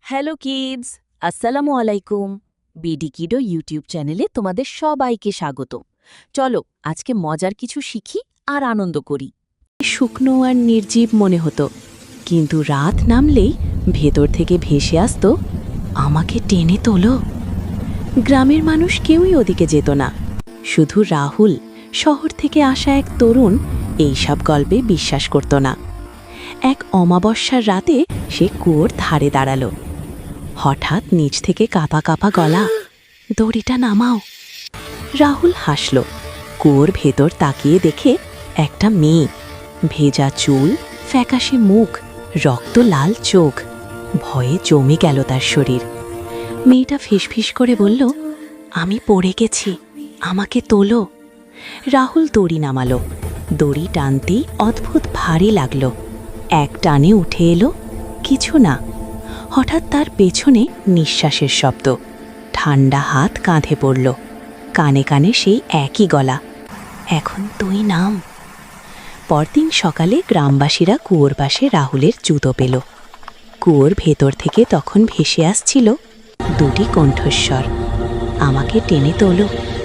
Hello kids, আসসালামু আলাইকুম। BD kiddo YouTube চ্যানেলে তোমাদের সবাইকে স্বাগত। চলো আজকে মজার কিছু শিখি আর আনন্দ করি। শুকনো আর নির্জীব মনে হতো, কিন্তু রাত নামলেই ভেতর থেকে ভেসে আসতো, আমাকে টেনে তোলো। গ্রামের মানুষ কেউই ওদিকে যেত না, শুধু রাহুল, শহর থেকে আসা এক তরুণ, এইসব গল্পে বিশ্বাস করত না। এক অমাবস্যার রাতে সে কুয়োর ধারে দাঁড়ালো। হঠাৎ নিচ থেকে কাঁপা কাঁপা গলা, দড়িটা নামাও। রাহুল হাসল। কুয়োর ভেতর তাকিয়ে দেখে একটা মেয়ে, ভেজা চুল, ফ্যাকাশে মুখ, রক্ত লাল চোখ। ভয়ে জমে গেল তার শরীর। মেয়েটা ফিসফিস করে বলল, আমি পড়ে গেছি, আমাকে তোলো। রাহুল দড়ি নামালো। দড়ি টানতেই অদ্ভুত ভারী লাগলো। এক টানে উঠে এলো, কিছু না। হঠাৎ তার পেছনে নিঃশ্বাসের শব্দ, ঠান্ডা হাত কাঁধে পড়ল। কানে কানে সেই একই গলা, এখন তুই নাম। পরদিন সকালে গ্রামবাসীরা কুয়োর পাশে রাহুলের জুতো পেল। কুয়োর ভেতর থেকে তখন ভেসে আসছিল দুটি কণ্ঠস্বর, আমাকে টেনে তোলো,